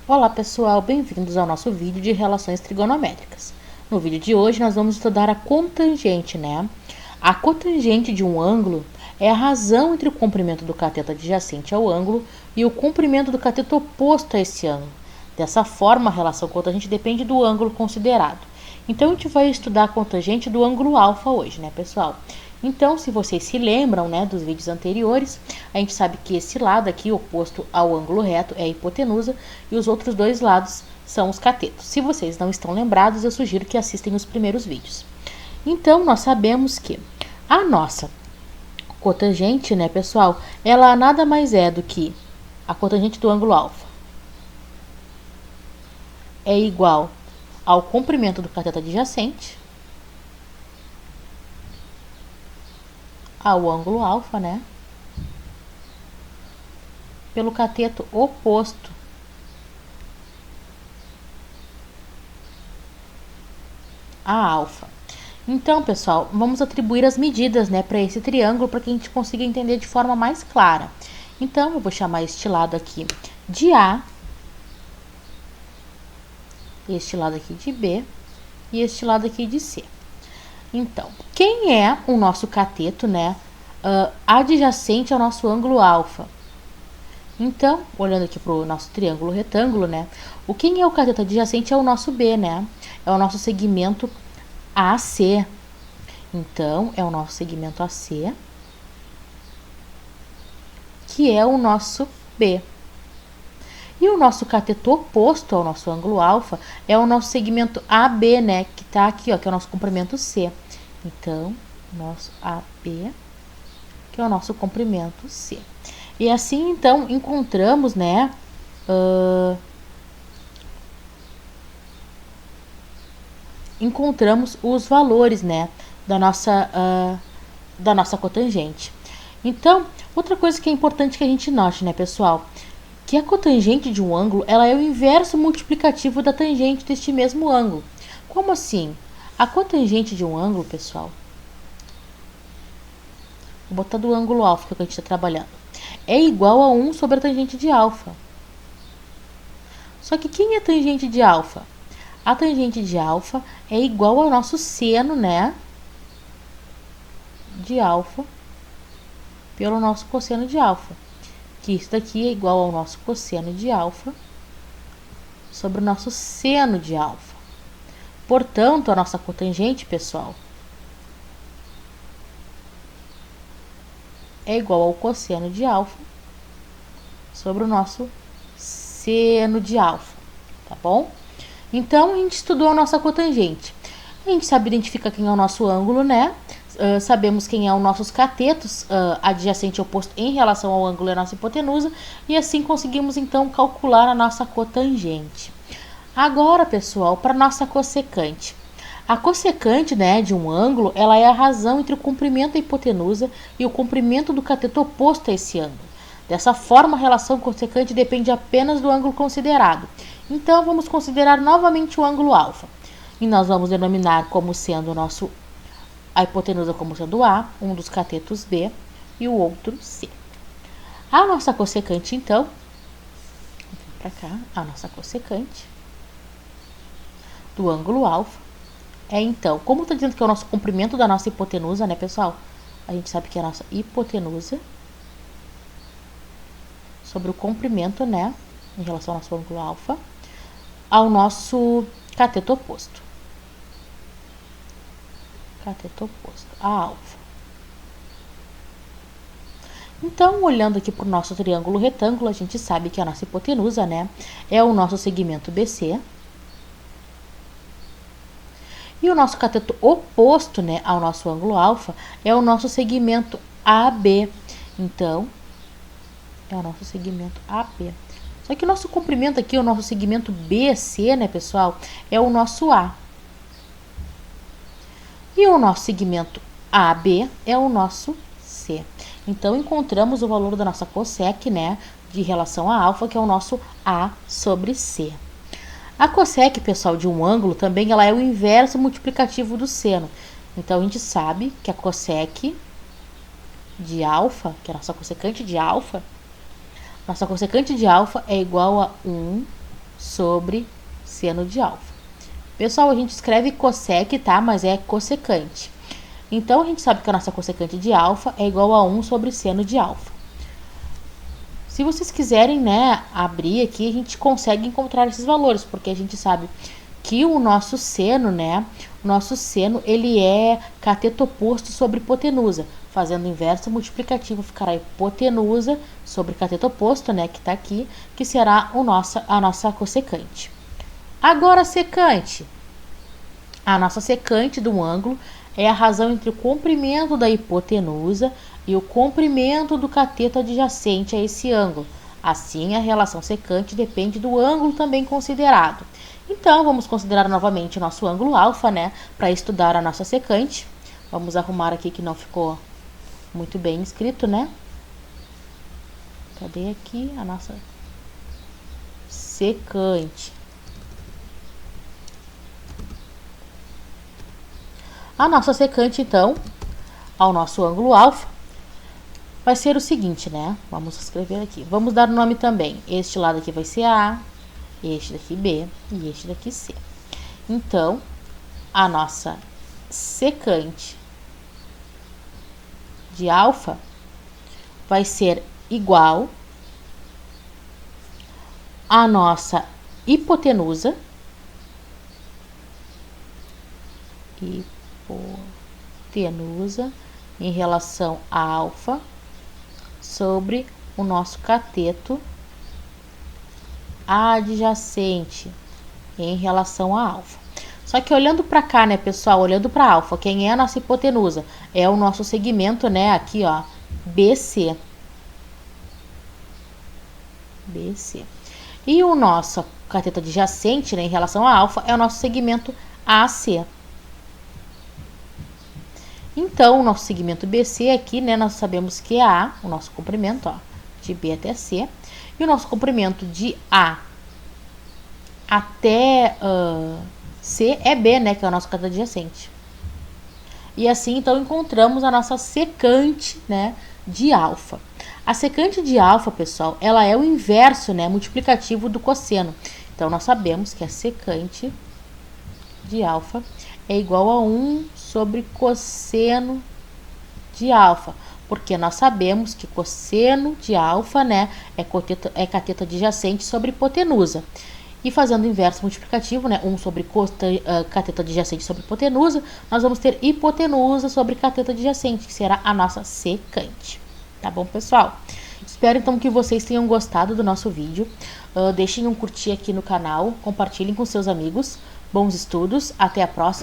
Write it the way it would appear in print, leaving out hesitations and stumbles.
Olá pessoal, bem-vindos ao nosso vídeo de relações trigonométricas. No vídeo de hoje nós vamos estudar a cotangente, né? A cotangente de um ângulo é a razão entre o comprimento do cateto adjacente ao ângulo e o comprimento do cateto oposto a esse ângulo. Dessa forma, a relação cotangente depende do ângulo considerado. Então, a gente vai estudar a cotangente do ângulo alfa hoje, né, pessoal? Então, se vocês se lembram, né, dos vídeos anteriores, a gente sabe que esse lado aqui, oposto ao ângulo reto, é a hipotenusa e os outros dois lados são os catetos. Se vocês não estão lembrados, eu sugiro que assistem os primeiros vídeos. Então, nós sabemos que a nossa cotangente, né, pessoal, ela nada mais é do que a cotangente do ângulo alfa é igual ao comprimento do cateto adjacente ao ângulo alfa, né, pelo cateto oposto a alfa. Então, pessoal, vamos atribuir as medidas, né, para esse triângulo para que a gente consiga entender de forma mais clara. Então, eu vou chamar este lado aqui de A, este lado aqui de B e este lado aqui de C. Então, quem é o nosso cateto, né, adjacente ao nosso ângulo alfa? Então, olhando aqui para o nosso triângulo retângulo, né, quem é o cateto adjacente é o nosso B, né, é o nosso segmento AC. Então, é o nosso segmento AC, que é o nosso B. E o nosso cateto oposto ao nosso ângulo alfa é o nosso segmento AB, né, que está aqui, ó, que é o nosso comprimento C. Então, nosso AB, que é o nosso comprimento C. E assim, então, encontramos, né, os valores, né, da nossa cotangente. Então, outra coisa que é importante que a gente note, né, pessoal, que a cotangente de um ângulo, ela é o inverso multiplicativo da tangente deste mesmo ângulo. Como assim? A cotangente de um ângulo, pessoal, vou botar do ângulo alfa que a gente está trabalhando, é igual a 1 sobre a tangente de alfa. Só que quem é a tangente de alfa? A tangente de alfa é igual ao nosso seno, né, de alfa pelo nosso cosseno de alfa. Que isso daqui é igual ao nosso cosseno de alfa sobre o nosso seno de alfa. Portanto, a nossa cotangente, pessoal, é igual ao cosseno de alfa sobre o nosso seno de alfa, tá bom? Então, a gente estudou a nossa cotangente. A gente sabe identificar quem é o nosso ângulo, né? Sabemos quem é os nossos catetos adjacente e oposto em relação ao ângulo e a nossa hipotenusa, e assim conseguimos então calcular a nossa cotangente. Agora, pessoal, para nossa cossecante. A cossecante, né, de um ângulo, ela é a razão entre o comprimento da hipotenusa e o comprimento do cateto oposto a esse ângulo. Dessa forma, a relação cossecante depende apenas do ângulo considerado. Então, vamos considerar novamente o ângulo alfa. E nós vamos denominar como sendo a hipotenusa como sendo A, um dos catetos B e o outro C. A nossa cossecante, então, para cá, a nossa cossecante do ângulo alfa é, então, como está dizendo que é o nosso comprimento da nossa hipotenusa, né, pessoal? A gente sabe que é a nossa hipotenusa sobre o comprimento, né, em relação ao nosso ângulo alfa, ao nosso cateto oposto. Cateto oposto a alfa. Então, olhando aqui para o nosso triângulo retângulo, a gente sabe que a nossa hipotenusa, né, é o nosso segmento BC. E o nosso cateto oposto, né, ao nosso ângulo alfa é o nosso segmento AB. Então, é o nosso segmento AB. Só que o nosso comprimento aqui, o nosso segmento BC, né, pessoal, é o nosso A. E o nosso segmento AB é o nosso C. Então, encontramos o valor da nossa cossec, né, de relação a alfa, que é o nosso A sobre C. A cossec, pessoal, de um ângulo também ela é o inverso multiplicativo do seno. Então, a gente sabe que a cossec de alfa, que é a nossa cossecante de alfa é igual a 1 sobre seno de alfa. Pessoal, a gente escreve cossec, tá? Mas é cossecante. Então, a gente sabe que a nossa cossecante de alfa é igual a 1 sobre seno de alfa. Se vocês quiserem, né, abrir aqui, a gente consegue encontrar esses valores, porque a gente sabe que o nosso seno, né, ele é cateto oposto sobre hipotenusa. Fazendo o inverso multiplicativo, ficará hipotenusa sobre cateto oposto, né, que tá aqui, que será a nossa cossecante. Agora, secante. A nossa secante do ângulo é a razão entre o comprimento da hipotenusa e o comprimento do cateto adjacente a esse ângulo. Assim, a relação secante depende do ângulo também considerado. Então, vamos considerar novamente o nosso ângulo alfa, né, para estudar a nossa secante. Vamos arrumar aqui que não ficou muito bem escrito, né? Cadê aqui a nossa secante? A nossa secante, então, ao nosso ângulo alfa, vai ser o seguinte, né? Vamos escrever aqui. Vamos dar o nome também. Este lado aqui vai ser A, este daqui B e este daqui C. Então, a nossa secante de alfa vai ser igual à nossa hipotenusa em relação a alfa sobre o nosso cateto adjacente em relação a alfa. Só que olhando para cá, né, pessoal, olhando para alfa, quem é a nossa hipotenusa? É o nosso segmento, né, aqui, ó, BC. BC. E o nosso cateto adjacente, né, em relação a alfa, é o nosso segmento AC. Então, o nosso segmento BC aqui, né, nós sabemos que é A, o nosso comprimento, ó, de B até C, e o nosso comprimento de A até C é B, né, que é o nosso cateto adjacente. E assim, então, encontramos a nossa secante, né, de alfa. A secante de alfa, pessoal, ela é o inverso, né, multiplicativo do cosseno. Então, nós sabemos que a secante de alfa é igual a 1 sobre cosseno de alfa, porque nós sabemos que cosseno de alfa, né, é cateto adjacente sobre hipotenusa. E fazendo o inverso multiplicativo, né, 1 sobre cateto adjacente sobre hipotenusa, nós vamos ter hipotenusa sobre cateto adjacente, que será a nossa secante. Tá bom, pessoal? Espero, então, que vocês tenham gostado do nosso vídeo. Deixem um curtir aqui no canal, compartilhem com seus amigos. Bons estudos, até a próxima.